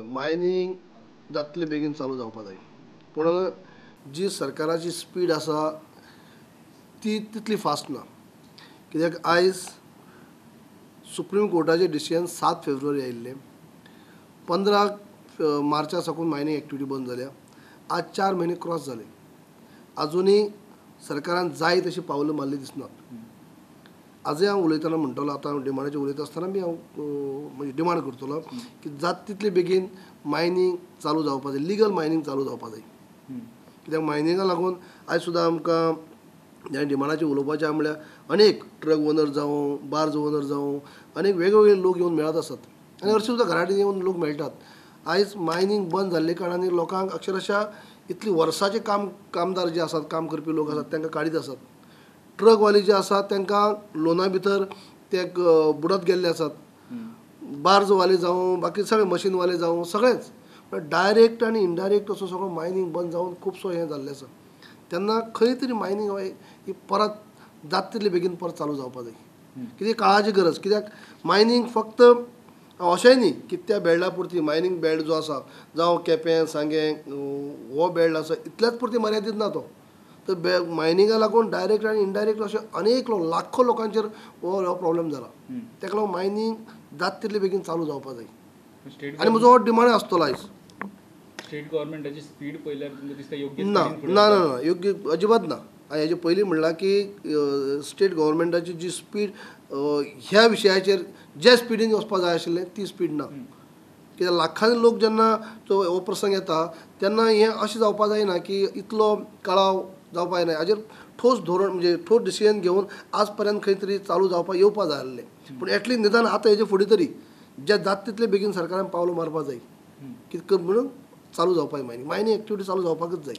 Mining जातले बेगीन चालू जावपाक जाय, पूण जी सरकाराची स्पीड आसा ती तितली फास्ट ना. कित्याक आयज सुप्रीम कोर्टाचें डिसिजन 7 फेब्रुवारी आयिल्लें. 15 मार्चा साकून मायनिंग एक्टिविटी बंद जाल्या. आज 4 म्हयने क्रॉस जाले, आजुनूय सरकारान जाय तशी पावलां मारली दिसनात. आजय हांव उलयतना म्हणटलो, आतां डिमांडाचेर उलयता आसतना बी हांव म्हणजे डिमांड करतलो की जाता तितले बेगीन मायनिंग चालू जावपाक जाय, लिगल मायनिंग चालू जावपाक जाय. कित्याक मायनिंगाक लागून आयज सुद्दां आमकां ह्या डिमांडाचेर उलोवपाचें म्हळ्यार अनेक ट्रक ओनर जावं, बार्ज ओनर जावं, अनेक वेगवेगळे लोक येवन मेळत आसात आनी हरशीं सुद्दां घरा कडेन येवन लोक मेळटात. आयज मायनिंग बंद जाल्ले कारणान लोकांक अक्षरशा इतली वर्साचे कामदार जे आसात, काम करपी लोक आसात तांकां काडीत आसात. ट्रकवाले जे आसात तांकां लोना भितर ते बुडत गेल्ले आसात. बार्जवाले जावं, बाकी सगळे मशीनवाले जावं, सगळेच डायरेक्ट आनी इनडायरेक्ट असो सगळो मायनिंग बंद जावन खुबसो हें जाल्लें आसा. तेन्ना खंय तरी मायनिंग ही परत जाता तितले बेगीन परत चालू जावपाक जाय. कित्याक काळाची गरज. कित्याक मायनिंग फक्त अशेंय न्ही की त्या बेल्डा पुरती मायनिंग बेल्ट जो आसा जावं केपें सांगें हो बेल्ट आसा इतल्याच पुरती मर्यादीत ना तो. तर मायनिंगाक लागून डायरेक्ट आनी इनडायरेक्ट अशे अनेक लोक लाखो लोकांचेर हो प्रॉब्लेम जाला. ताका लागून मायनिंग जाता तितले बेगीन चालू जावपाक जाय आनी म्हजो हो डिमांड आसतलो आयज. स्टेट गव्हर्मेंटाची स्पीड पळयल्यार तुमकां दिसता योग्य ना ना ना योग्य अजिबात ना. हांवें हेजे पयलीं म्हणलां की स्टेट गव्हर्मेंटाची जी स्पीड ह्या विशयाचेर जे स्पिडीन वचपाक जाय आशिल्लें ती स्पीड ना. कित्याक लाखांनी लोक जेन्ना हो प्रसंग येता तेन्ना हें अशें जावपाक जायना की इतलो कळाव जावपाक जायना. हाजेर ठोस धोरण म्हणजे ठोस डिसिजन घेवन आज पर्यंत खंय तरी चालू जावपाक येवपाक जाय आसलें. पूण एटलीस्ट निदान आतां हेजे फुडें तरी जे जाता तितले बेगीन सरकारान पावलां मारपाक जाय. कितें म्हणून चालू जावपाक जाय मायनिंग एक्टिविटी चालू जावपाकच जाय.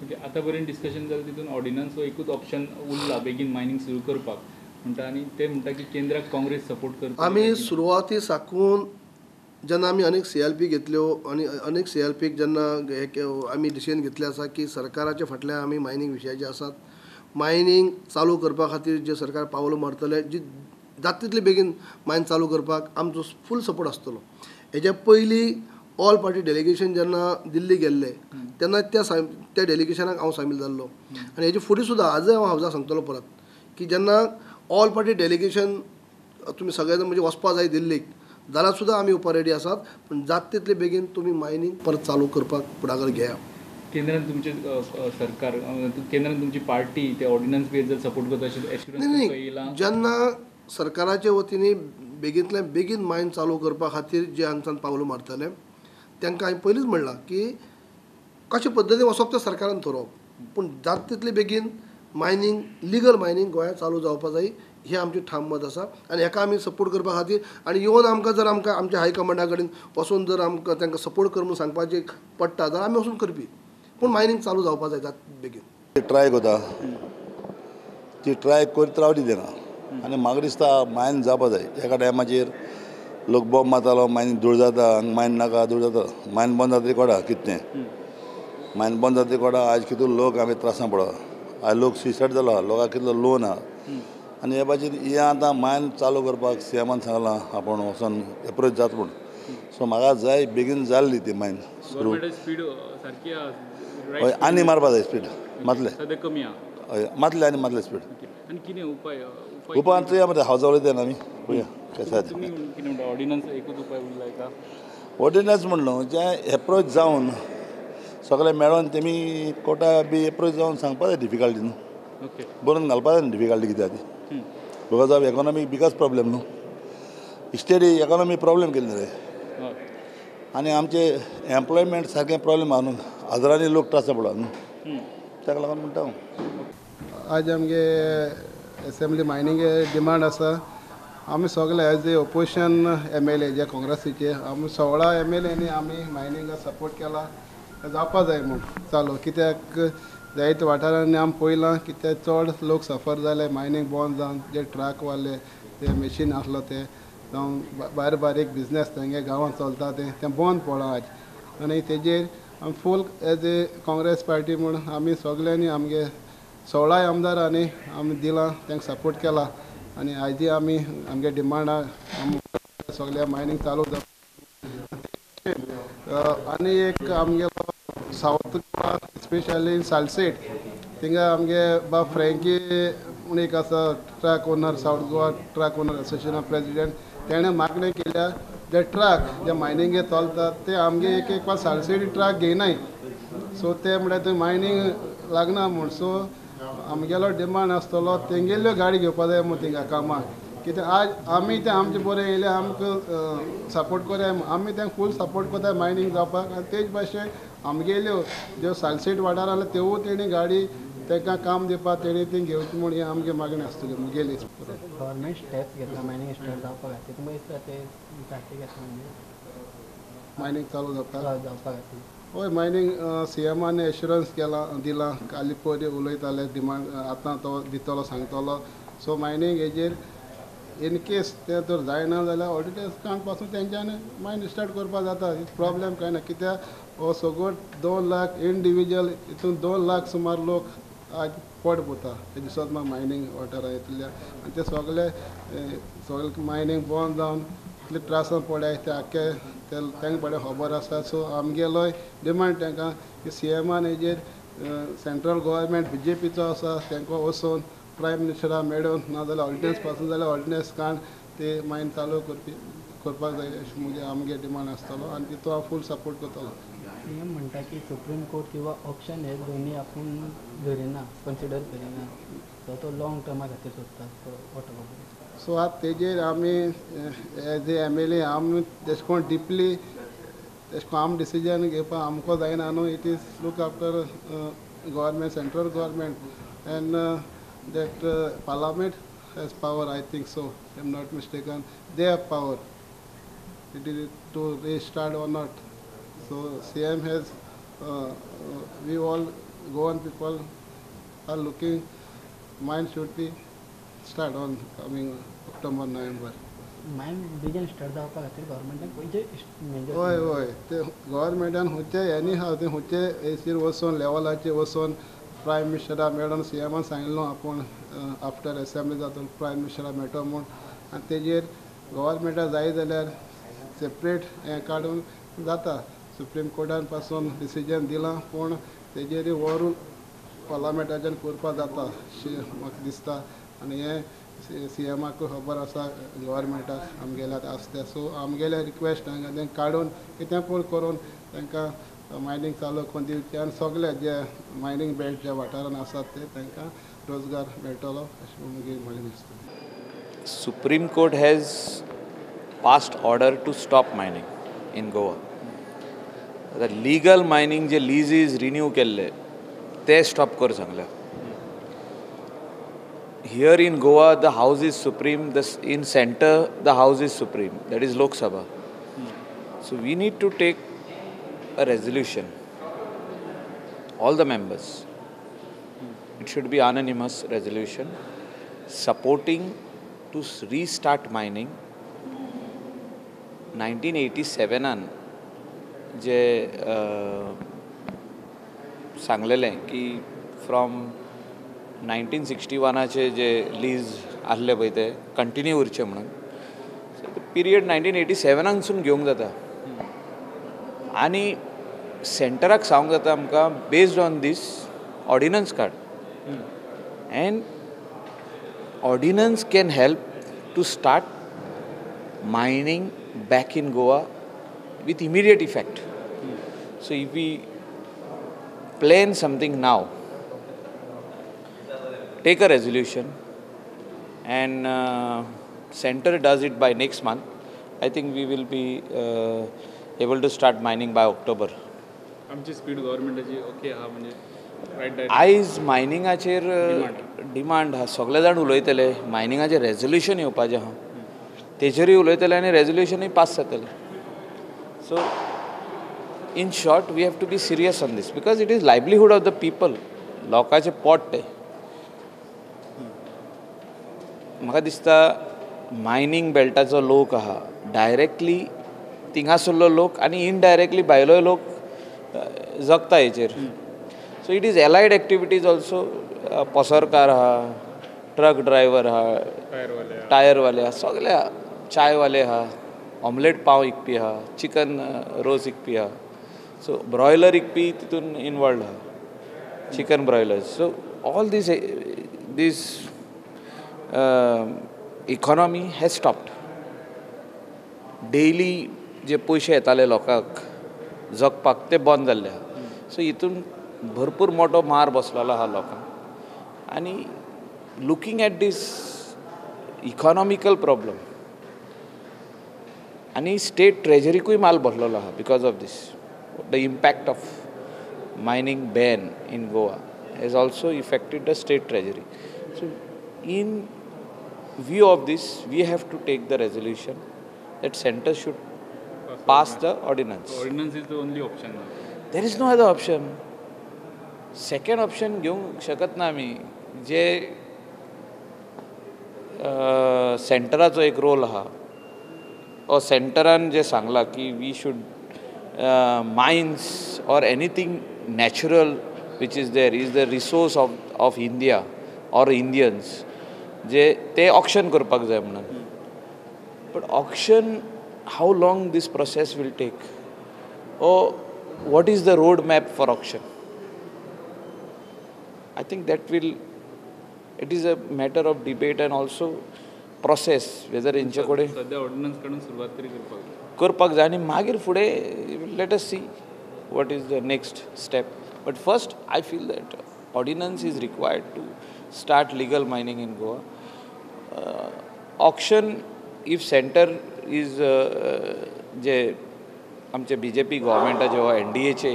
ओके, आतां पर्यंत डिस्कशन जालें तितून ऑर्डिनन्स हो एकूच ऑप्शन उरला बेगीन मायनिंग सुरू करपाक म्हणटा आनी ते म्हणटा की केंद्राक काँग्रेस सपोर्ट करता. आमी सुरवाती साकून जेन्ना आमी अनेक CLP घेतल्यो आनी अनेक CLPक जेन्ना आमी डिसिजन घेतलें आसा की सरकाराच्या फाटल्यान आमी मायनिंग विशयाचे आसात. मायनिंग चालू करपा खातीर जे सरकार पावलां मारतले जी जाता तितले बेगीन मायन चालू करपाक आमचो फूल सपोर्ट आसतलो. हेज्या पयलीं ऑल पार्टी डेलिगेशन जेन्ना दिल्ली गेल्ले तेन्ना त्या डेलिगेशनाक हांव सामील जाल्लो आनी हेजे फुडें सुद्दां आजय हांव हावजाक सांगतलो परत की जेन्ना ऑल पार्टी डेलिगेशन तुमी सगळे जाण म्हणजे वचपाक जाय दिल्लीक जाल्यार सुद्दां आमी येवपाक रेडी आसात. पूण जाता तितले बेगीन तुमी मायनिंग परत चालू करपाक फुडाकार घेया. केंद्रान तुमचे सरकार केंद्रान तुमची पार्टी ते ऑर्डिनन्स बेज जर सपोर्ट करता अशें जेन्ना सरकाराच्या वतीन बेगींतल्यान बेगीन मायन चालू करपा खातीर जे हांगच्यान पावलां मारतले तांकां हांवें पयलींच म्हणलां की कशे पद्दतीन वचप तें सरकारान थारोवप. पूण जाता तितले बेगीन मायनिंग लिगल मायनिंग गोंयांत चालू जावपाक जाय हें आमचें ठाम मत आसा आनी हेका आमी सपोर्ट करपा खातीर आनी येवन आमकां आमच्या हायकमांडा कडेन वचून जर आमकां तांकां सपोर्ट कर म्हणून सांगपाचें पडटा जाल्यार आमी वचून करपी. पूण मायनिंग चालू जावपाक जाय जाता बेगीन. ट्राय करता ती ट्राय करीत रावली तेन्ना आनी म्हाका दिसता मायन जावपा जाय. एका टायमाचेर लोक बॉम्ब मारतालो मायन धूळ जाता हांगा मायन नाका धूळ जाता. मायन बंद जाता कोडा कितें मायन बंद जाता कोडा आयज कितून लोक आमी त्रासान पडा. आयज लोक सुसायड जाला, लोकांक कितलो लोन आहा आनी हे भाशेन हें आतां मायन चालू करपाक CMान सांगलां आपूण वचोन एप्रोच जाता म्हूण. सो म्हाका जाय बेगीन जाल्ली ती मायन सुरू. स्पीड सारकी हय आनी मारपा जाय स्पीड मातले सद्या कमी आहा. हय मातले आनी मातले स्पीड. आनी कितें उपाय उपाय चोया मरे हावजा उलयता आमी पळया कशें तुमी कितें म्हणटा ऑर्डिनन्स एकूच उपाय उरला एका ऑर्डिनन्स म्हणलो जे एप्रोच जावन सगळे मेळोन तेमी कोर्टा बी एप्रोच जावन सांगपा जाय डिफिकल्टी न्हू. ओके बरोवन घालपा जाय न्ही डिफिकल्टी कित्याक ती because of economic biggest problem न्हू. स्टेट इकॉनॉमी प्रॉब्लेम केल्ले रे आनी आमचे एम्प्लॉयमेंट सारकें प्रॉब्लेम आहा न्हू. हजारांनी लोक त्रासा पडा न्हू. ताका लागून म्हणटा हांव आज आमगे असेंब्ली मायनिंग डिमांड आसा. आमी सगळे एज ए ऑपोजिशन MLA जे काँग्रेसीचे आमी 16 MLAनी आमी मायनिंगाक सपोर्ट केला जावपा जाय म्हूण चालू. कित्याक जायते वाठारांनी आमी पळयलां की ते चड लोक सफर जाले मायनिंग बंद जावन. जे ट्रकवाले ते मशीन आसलो ते जावं बारीक बिजनेस तेंगे गांवांत चलता ते बंद पडला आज. आनी तेजेर आमी फूल एज ए काँग्रेस पार्टी म्हूण आमी सगल्यांनी आमगे 16 आमदारांनी आमी दिलां तांकां सपोर्ट केला आनी आयजी आमी आमगे डिमांडाक सगळ्या मायनिंग चालू जाता आनी एक आमगेलो south Goa specially in Salcete थिंगा आमगे बा फ्रँकी म्हूण एक आसा truck owner south Goa truck owner association president तेणें मागणें केल्या जे ट्रक जे मायनिंगे चलतात ते आमगे एक एक सालसेट ट्रक घेयनाय सो ते म्हळ्यार थंय मायनींग लागना म्हूण सो आमगेलो डिमांड आसतलो तेंगेल्ल्यो गाडी घेवपा जाय म्हूण थिंगा कामाक कित्याक आज आमी ते आमचे बरें येयले आमकां सपोर्ट कोराय आमी तांकां फूल सपोर्ट कोताय मायनींग जावपाक आनी तेच भाशेन आमगेल्यो ज्यो सालसेट वाठार आसले त्यो तेणी गाडी तांकां काम दिवपाक तेणी ती घेवची म्हूण ही आमगे मागणी आसतली मुगेली गव्हर्मेंट स्टेप्स घेतला मायनींग स्टार्ट जावपा खातीर तुमकां दिसता ते सारके घेतला म्हणजे मायनींग चालू जाता जावपा खातीर हय मायनींग CMान एश्युरन्स केला दिला काली पयलीं उलयताले डिमांड आतां तो दितलो सांगतलो सो मायनींग हेजेर इन केस ते तर जायना जाल्यार ऑडिटर्स काण पासून तेंच्यांनी मायनींग स्टार्ट करपा जाता प्रॉब्लेम कांय ना कित्याक हो सगळो 2 लाख इंडिविज्युअल हितून 2 लाख सुमार लोक आज पोट पोता ते दिसत म्हाका मायनींग वाठारां येतल्या आनी ते सगळे मायनींग बंद जावन इतले त्रासान पड्याय ते आख्खे तांकां बरें खबर आसा सो आमगेलोय डिमांड तांकां की CMान हेजेर सेंट्रल गव्हर्मेंट BJPचो आसा तांकां वचून प्रायम मिनिस्टरा मेळून नाजाल्यार ऑर्डिनन्स पासून जाल्यार ऑर्डिनन्स काण ते मायन चालू करपाक जाय अशें म्हणजे आमगे डिमांड आसतलो आनी तितून हांव फूल सपोर्ट करतलो CM म्हणटा की सुप्रीम कोर्ट किंवा ऑप्शन हे दोनी आपूण धरिना कन्सिडर करिना सो तो लॉंग टर्मा खातीर सोदता सो वॉट सो आतां तेजेर आमी एज ए MLA आमी तेशें कोन्न डिपली तेशें कोन्न आमी डिसिजन घेवपा आमको जायना न्हू it is look after government central government end that parliament has power, I think so, if I'm not mistaken. They have power to restart or not. So CM has, we all Goan people are looking, mine should be start on coming October, November. मायन बेगीन start जावपा खातीर गव्हर्मेंटान खंयचे हय हय ते गव्हर्मेंटान खंयचे any हाव ते खंयचे एसीर वचून लेवलाचेर वचून प्रायम मिनिस्टरा मेळून CMान सांगिल्लो आपूण आफ्टर असेंब्ली जातलो प्रायम मिनिस्टरा मेळटो म्हूण आनी तेजेर गव्हर्मेंटाक जाय जाल्यार सेपरेट हें काडून जाता सुप्रीम कोर्टान पासून डिसिजन दिलां पूण तेजेर ओवरऑल पार्लमेंटाच्यान करपा जाता अशें म्हाका दिसता आनी हें CMाकूय खबर आसा गव्हर्मेंटाक आमगेल्यात आसता सो आमगेले रिक्वेस्ट तांकां तें काडून कितें पूण करून तांकां मायनींग चालू करून दिवचें आनी सगळे जे मायनींग बेल्ट ज्या वाठारान आसात ते तांकां रोजगार मेळटलो अशें म्हजी मागणी आसता Supreme Court has passed order to stop mining in Goa. The legal mining जे leases renew केल्ले ते stop कर सांगल्या. Here in Goa the house is supreme, in center the house is supreme, that is Lok Sabha. So we need to take a resolution, all the members, it should be anonymous resolution supporting to restart mining. 1987 जे सांगलेलें की from 1961 जे lease आसले पळय ते continue उरचे म्हणून period 1987 घेवंक जाता आनी सेंटराक सांगूंक जाता आमकां बेस्ड ऑन दीस ऑर्डिनन्स काड and ordinance can help to start mining back in Goa with immediate effect. So if we plan something now, take a resolution and center does it by next month, I think we will be able to start mining by October. आमची speed गव्हर्मेंटाची okay हा म्हणजे right आयज मायनिंगाचेर demand हा सगळे जाण उलयतले मायनिंगाचेर resolution येवपाचें आहा तेचेरूय उलयतले आनी रेजोल्युशनूय पास जातलें. So, in short, we have to be serious on this because it is livelihood of the people. लोकांचे पोट ते म्हाका दिसता मायनींग बेल्टाचो लोक आहा डायरेक्टली थिंगासरलो लोक आनी इनडायरेक्टली भायलोय लोक जगता हेचेर. So it is allied activities also. पसरकार आहा, ट्रक ड्रायव्हर आहा, टायरवाले आहा, सगळे आहा, चायवाले आहा, ऑमलेट पाव विकपी आहा, चिकन रोस विकपी आहा. सो ब्रॉयलर इकपी तितून इनवॉल्ड आहा, chicken broilers. So all these economy has stopped. Daily जे पयशे येताले लोकांक जगपाक ते बंद जाल्ले आहा. सो हितून भरपूर मोठो मार बसलेलो आहा लोकांक. आनी looking at this economical problem आनी स्टेट ट्रेजरीकूय माल बसलेलो आहा because of this. The impact of mining ban in Goa has also affected the state treasury. So in view of this, we have to take the resolution that center should pass the ordinance. Ordinance is the only option now. There is no other option. Second option घेवंक शकत ना आमी. जे सेंटराचो एक role आहा, और सेंटरान जे सांगला की we should mines or anything natural which is there is the resource of India or Indians, जे ते ऑक्शन करपाक जाय म्हणून. But auction, how long this process will take, or what is the road map for auction? I think that will, it is a matter of debate and also process whether हेंचे कडेन सध्या ordnance कडून सुरवात तरी करपाक जाय. आनी मागीर फुडें let us see what is the next step. But first I feel that ordinance is required to start legal mining in Goa. Auction, if center is जे आमचे BJP गव्हर्मेंटा जेव्हा NDAचे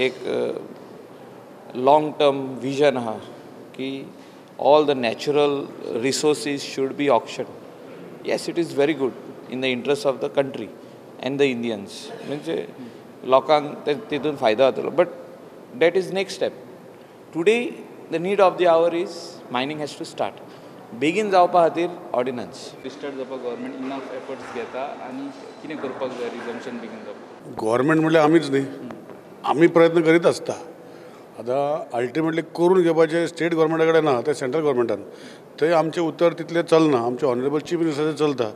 एक लॉंग टर्म विजन आहा की all the natural resources should be auctioned. Yes, it is very good in the interest of the country and the Indians. म्हणजे लोकांक तितून फायदा जातलो. But that is next step. Today the need of the hour is mining has to start. बेगीन जावपा खातीर ordnance start जावपाक government enough efforts घेता आनी कितें करपाक जाय रिजम्पशन बेगीन जावपाक? गव्हर्मेंट म्हणल्यार आमीच न्ही, आमी प्रयत्न करीत आसता. आतां अल्टिमेटली करून घेवपाचें स्टेट गव्हर्मेंटा कडेन ना, तें सेंट्रल गव्हर्मेंटान. थंय आमचें उत्तर तितलें चलना. आमचे ऑनरेबल चीफ मिनिस्टराचें चलता.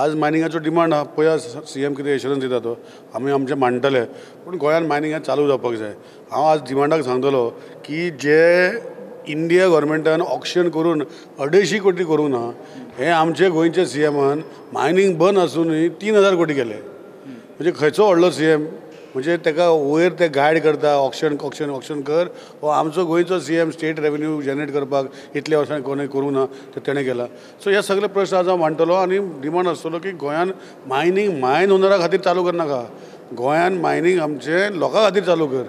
आज मायनिंगाचो डिमांड आहा, पळया CM कितें एश्युरन्स दिता तो, आमी आमचें मांडटले. पूण गोंयांत मायनिंग चालू जावपाक जाय. हांव आज डिमांडाक सांगतलो की जे इंडिया गव्हर्मेंटान ऑक्शन करून 250 कोटी करूंक ना, हे आमचे गोंयचे CMन मायनींग बंद आसूनय 3000 कोटी केले. म्हणजे खंयचो व्हडलो CM? म्हणजे ताका वयर ते गायड करता, ऑक्शन ऑक्शन ऑक्शन कर. हो आमचो गोंयचो CM स्टेट रेवेन्यू जनरेट करपाक इतल्या वर्सांनी कोणें करूं ना, ते तेणें केला. सो हे सगळे प्रश्न आज हांव मांडटलो आनी डिमांड आसतलो की गोंयान मायनींग मायन ओनरा खातीर चालू करनाका. गोंयान मायनींग आमचे लोकां खातीर चालू कर.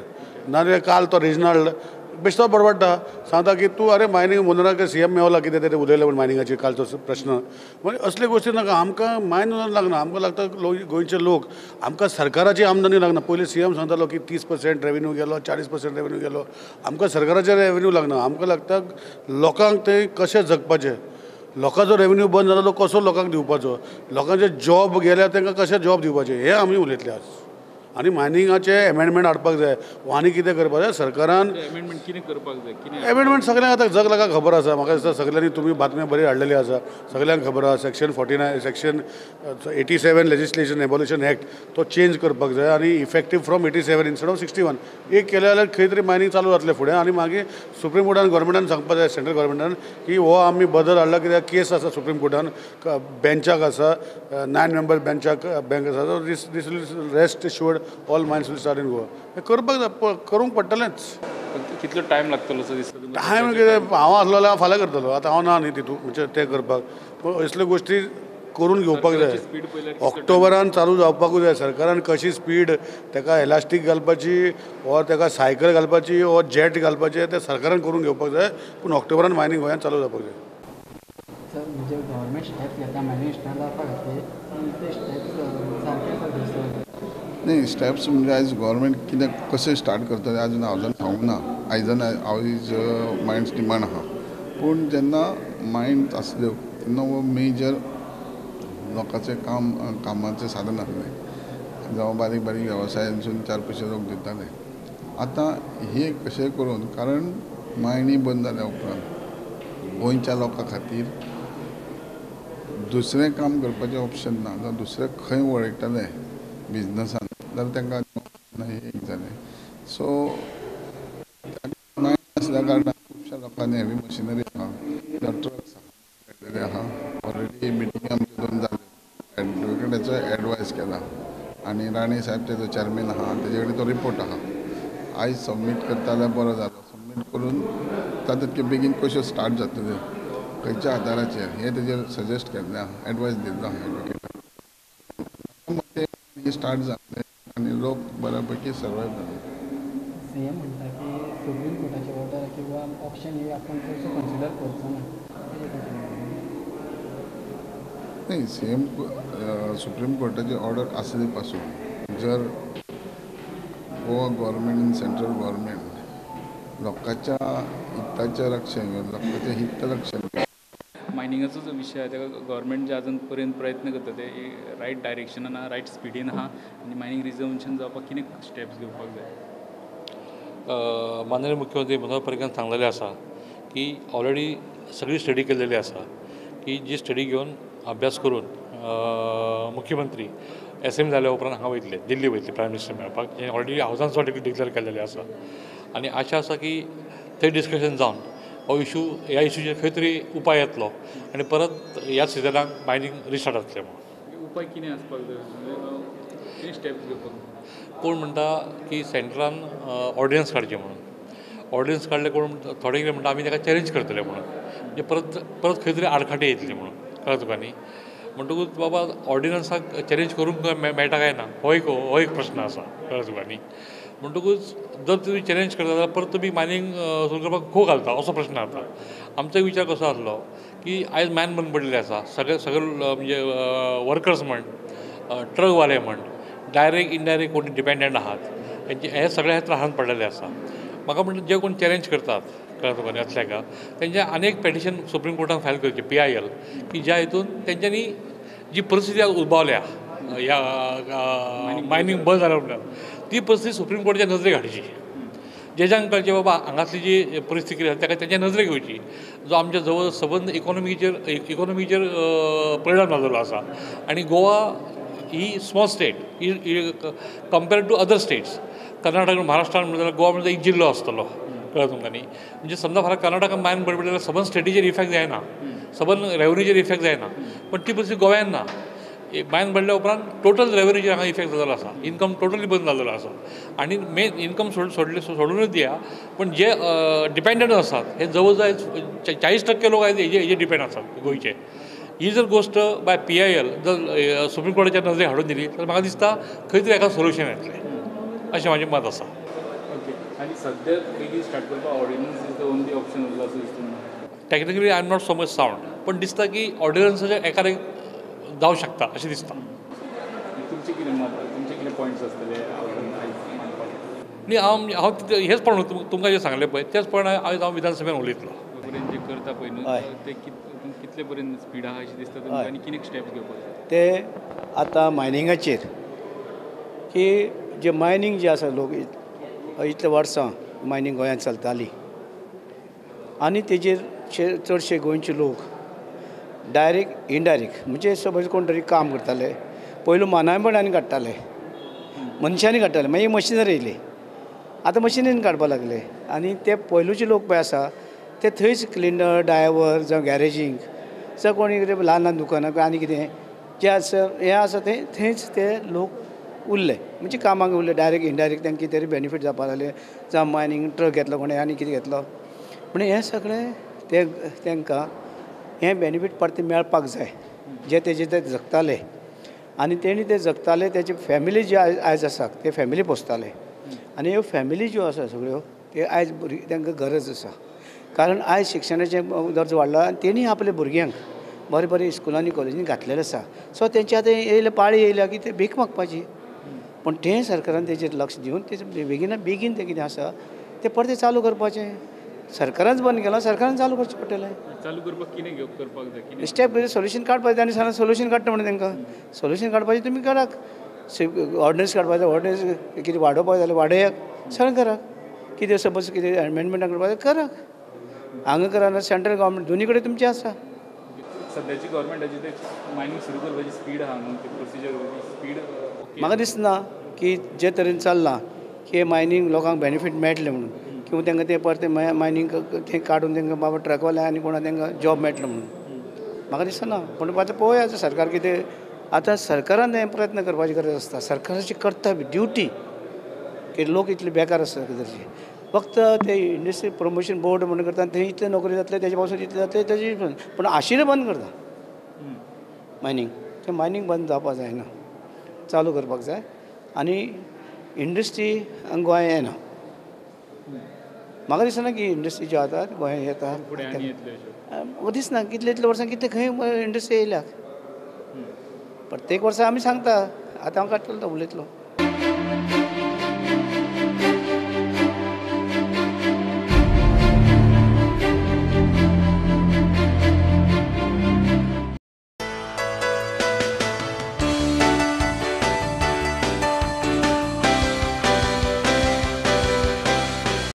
नाजाल्यार काल तो रिजनल बेश्टो बडबडटा, सांगता की तूं अरे मायनींग ओनराक CM मेवला कितें तें उलयलें म्हण मायनिंगाचेर कालचो प्रश्न. म्हणजे असले गोश्टी नाका. आमकां मायन ओनर लागना. आमकां लागता गोंयचे लोक. आमकां सरकाराची आमदनी लागना. पयलीं CM सांगतालो की 30% रेवेन्यू गेलो, 40% रेवेन्यू गेलो. आमकां सरकाराचे रेवेन्यू लागना. आमकां लागता लोकांक ते कशें जगपाचें. लोकांचो रेवेन्यू बंद जालो तो कसो लोकांक दिवपाचो, लोकांचे जॉब गेल्या तांकां कशें जॉब दिवपाचे, हे आमी उलयतले आज. आनी मायनिंगाचे एमेंडमेंट हाडपाक जाय. आनी कितें करपाक जाय सरकारान एमेंडमेंट कितें करपाक जाय? कितें एमेंडमेंट सगळ्यांक आतां जग लागा खबर आसा. म्हाका दिसता सगळ्यांनी तुमी बातम्यो बरी हाडलेली आसा. सगळ्यांक खबर आसा सेक्शन 49 सेक्शन 87 लेजिस्लेशन एबॉल्युशन एक्ट तो चेंज करपाक जाय आनी इफेक्टीव फ्रॉम 87 इंस्टेड ऑफ 61 एक केले जाल्यार खंय तरी मायनींग चालू जातलें फुडें. आनी मागीर सुप्रीम कोर्टान गव्हर्मेंटान सांगपाक जाय सेंट्रल गव्हर्मेंटान की हो आमी बदल हाडला. कित्याक केस आसा सुप्रीम कोर्टान बेंचाक आसा 9 मेंबर बेंचाक बँक आसा. This rest should all mines will start in Goa. हें करपाक जाय, करूंक पडटलेंच. कितलो टायम लागतलो असो दिसता तुमकां? टायम कितें हांव आसलो जाल्यार हांव फाल्यां करतलो. आतां हांव ना न्ही तितून म्हणजे तें करपाक. पूण असल्यो गोश्टी करून घेवपाक जाय. ऑक्टोबरान चालू जावपाकूच जाय. सरकारान कशी स्पीड ताका इलास्टीक घालपाची ऑर ताका सायकल घालपाची ऑर जेट घालपाचें तें सरकारान करून घेवपाक जाय. पूण ऑक्टोबरान मायनींग गोंयांत चालू जावपाक जाय. सर म्हणजे गव्हर्मेंट स्टेप घेता मायनींग स्टार्ट जावपा खातीर ते स्टेप्स सारके नाही स्टेप्स म्हणजे आयज गव्हर्मेंट कितें कशें स्टार्ट करतले अजून हांव सांगूंक ना. आयज मायन्स डिमांड आहा. पूण जेन्ना मायन्स आसल्यो तेन्ना हो मेजर लोकांचें कामाचें साधन आसलें. जावं बारीक बारीक वेवसायांसून 4 पयशे लोक दिताले. आतां हे कशें करून कारण मायनी बंद जाल्या उपरांत गोंयच्या लोकां खातीर दुसरें काम करपाचें ऑप्शन ना. जावं दुसरें खंय वळयतले बिजनसान जाल्यार तांकां एक जालें. सो मायंड आसल्या कारणान खुबश्या लोकांनी हेवी मशिनरी आहा, ट्रक्स हाडलेले आहा. ऑलरेडी मिटींग आमचे 2 जाले. एडवोकेटाचो एडवायस केला आनी राणे साहेब तेजो चॅरमॅन आहा, तेजे कडेन तो रिपोर्ट आहा. आयज सबमीट करता जाल्यार बरो जालो. सबमीट करून तातूंतले बेगीन कश्यो स्टार्ट जातल्यो, खंयच्या आदाराचेर हे तेजेर सजेस्ट केल्लें आहा, एडवायस दिल्लो आहा एडवोकेटाक. ते स्टार्ट जातले आनी लोक बऱ्यापैकी सर्वायव जाले. सीएम म्हणटा की सुप्रीम कोर्टाचे ऑर्डर किंवा ऑप्शन हे आपण तसं कन्सिडर करचो ना. नाही, सुप्रीम कोर्टाची ऑर्डर आसली पासून जर गोवा गव्हर्मेंट आनी सेंट्रल गव्हर्मेंट लोकांच्या हिताचें रक्षण घेवन लोकांचें हित रक्षण मायनिंगाचो जो विशय आहे तेका गव्हर्मेंट जे अजून पर्यंत प्रयत्न करता ते रायट डायरेक्शनान आहा, रायट स्पिडीन आहा आनी मायनिंग रिजर्वेशन जावपाक कितें स्टेप्स घेवपाक जाय. माननीय मुख्यमंत्री मनोहर पर्रिकरान सांगलेलें आसा की ऑलरेडी सगळी स्टडी केल्लेली आसा की जी स्टडी घेवन अभ्यास करून मुख्यमंत्री एसएम जाल्या उपरांत हांगा वयतले, दिल्ली वयतले प्रायम मिनिस्टर मेळपाक. हें ऑलरेडी हावजान सुद्दां डिक्लेअर केल्लेलें आसा आनी आशा आसा की थंय डिस्कशन जावन हो इशू ह्या इशूचेर खंय तरी उपाय येतलो आनी परत ह्या सिजनाक मायनिंग रिस्टार्ट जातलें म्हणून. उपाय कितें आसपाक जाय, कितें स्टेप्स घेवपाक. कोण म्हणटा की सेंट्रान ऑर्डिनन्स काडचे म्हणून. ऑर्डिनन्स काडले कोण थोडे कितें म्हणटा आमी ताका चॅलेंज करतले म्हणून, म्हणजे परत खंय तरी आडखाटी येतली म्हणून. कळ्ळें तुका न्ही. म्हणटकूच बाबा ऑर्डिनन्साक चॅलेंज करूंक मेळटा काय ना हो एक प्रश्न आसा. कळ्ळें तुका न्ही. म्हणटकूच जर तुमी चॅलेंज करता जाल्यार परत तुमी मायनिंग सुरू करपाक खो घालता असो प्रश्न जाता. आमचो विचार कसो आसलो की आयज मॅन बंद पडलेले आसा, सगळे म्हणजे वर्कर्स म्हण, ट्रकवाले म्हण, डायरेक्ट इनडायरेक्ट कोणी डिपेंडंट आहात, हे सगळे त्रासान पडलेले आसा. म्हाका म्हणटा जे कोण चॅलेंज करतात, कळ्ळें तुका न्ही, असल्याक तेंचे आनीक पेटिशन सुप्रीम कोर्टान फायल करचें PIL की ज्या हितून तेंच्यांनी जी परिस्थिती उद्भवल्या ह्या मायनिंग बंद जाल्या उपरांत ती परिस्थिती सुप्रीम कोर्टाच्या नजरेक हाडची. जेजांक कळचें बाबा हांगासली जी परिस्थिती आसा ताका तेंच्या नजरेक येवची, जो आमच्या जवळ सबंद इकॉनॉमीचेर परिणाम जाल्लो आसा. आनी गोवा ही स्मॉल स्टेट ही compared to other states. Karnataka महाराष्ट्रान म्हणटा जाल्यार गोवा म्हणजे एक जिल्लो आसतलो. कळ्ळें तुमकां न्ही. म्हणजे समजा फाल्यां कर्नाटकान मायन पडलें जाल्यार सबंद स्टेटीचेर इफेक्ट जायना, सबंद रेवन्यूचेर इफेक्ट जायना. पण ती परिस्थिती गोव्यान ना. मायन पडल्या उपरांत टोटल रेवन्यूचेर हांगा इफेक्ट जाल्लो आसा. इनकम टोटली बंद जाल्लो आसा. आनी मेन इनकम सोडूनच दिया, पण जे डिपेंडंट आसात हे जवळ जवळ 40% लोक हेजे डिपेंड आसात गोंयचे. ही जर गोष्ट बाय PIL जर सुप्रीम कोर्टाच्या नजरेक हाडून दिली जाल्यार म्हाका दिसता खंय तरी हाका सोल्युशन येतलें अशें म्हाजें मत आसा. ओके. आनी सद्या बेगीन स्टार्ट करपाक ordinance is the only option उरला असो दिसता. Technically I am not so much sound, पण दिसता की ऑर्डिनन्साच्या एकार जावं शकता अशें दिसता. तुमचें कितें मत, तुमचे कितें पॉयंट्स आसतले न्ही. हांव हेच पळोवन तुमकां जें सांगलें पळय तेच पळोवन आयज हांव विधानसभेन उलयतलो. पर्यंत जे करता पळय न्हू ते कितले पर्यंत स्पीड आहा अशें दिसता तुमकां, आनी कितें स्टेप्स घेवपाक जाय ते आतां मायनिंगाचेर की जे मायनिंग जे आसा लोक इतले वर्सां मायनिंग गोंयांत चलताली आनी तेजेर चडशे गोंयचे लोक डायरेक्ट इनडायरेक्ट म्हणजे सपोज कोण तरी काम करताले पयलू मानायपणांनी काडटाले, मनशांनी काडटाले, मागीर मशिनरी येयली, आतां मशिनीन काडपाक लागले. आनी ते पयलूचे लोक पळय आसा ते थंयच क्लिनर, ड्रायव्हर जावं गॅरेजींग जावं कोणी कितें ल्हान ल्हान दुकानां आनी कितें जे आसा हें आसा तें थंयच ते लोक उरले, म्हणजे कामाक उरले. डायरेक्ट इनडायरेक्ट तांकां कितें तरी बेनिफीट जावपाक लागले, जावं मायनींग ट्रक घेतलो कोणें आनी कितें घेतलो, पूण हें सगळें तांकां हें बेनिफीट परतें मेळपाक जाय जे तेजे ते जगताले. आनी तेणी ते जगताले तेजे फॅमिली जे आयज आसा ते फॅमिली पोसताले. आनी ह्यो फॅमिली ज्यो आसा सगळ्यो ते आयज तांकां गरज आसा, कारण आयज शिक्षणाचें दर्जो वाडला आनी तेणी आपल्या भुरग्यांक बरें बरें स्कुलांनी कॉलेजींनी घातलेलें आसा. सो तेंचे आतां येयले पाळी येयल्या की ते भीक मागपाची, पण तें सरकारान तेजेर लक्ष दिवन तेजें बेगीन तें कितें आसा तें परतें चालू करपाचें. सरकारानच बंद केलां, सरकारान चालू करचें पडटलें. चालू करपाक कितें करपाक जाय, स्टेप सोल्युशन काडपाचें. आनी सांग सोल्युशन काडटा म्हणून तांकां सोल्युशन काडपाचें तुमी करात. ऑर्डिनन्स काडपाचें, ऑर्डिनन्स कितें वाडोवपाक जाल्यार वाडयात, सगळें करात. कितें सपोज कितें एमेंडमेंटां करपाचें करात, हांगा करा, सेंट्रल गव्हर्मेंट दोनी कडेन तुमचें आसा. सद्याची गव्हर्मेंटाची ते मायनिंग सुरू करपाची स्पीड आहा न्हू, ती प्रोसिजर स्पीड म्हाका दिसना की जे तरेन चल्लां की मायनींग लोकांक बेनिफीट मेळटलें म्हणून किंवा तांकां ते परते मायनींग थंय काडून तांकां बाबा ट्रकवाल्या आनी कोणा तांकां जॉब मेळटलो म्हणून म्हाका दिसना. पूण आतां पळोवया आतां सरकार कितें आतां सरकारान हें प्रयत्न करपाची गरज आसता. सरकाराची कर्तव्य ड्युटी की लोक इतले बेकार आसता कितें फक्त ते इंडस्ट्री प्रमोशन बोर्ड म्हणून करता थंय इतले नोकरी जातले तेजे पासून इतले जातले तेजी पूण आशिल्लें बंद करता मायनींग. तें मायनींग बंद जावपाक जायना, चालू करपाक जाय आनी इंडस्ट्री गोंयांत येना. म्हाका दिसना की इंडस्ट्री ज्यो जातात गोंयांत येता म्हाका दिसना. कितले इतले वर्सां कितले खंय इंडस्ट्री येयल्या प्रत्येक वर्सा आमी सांगता. आतां हांव काडटलो तो उलयतलो.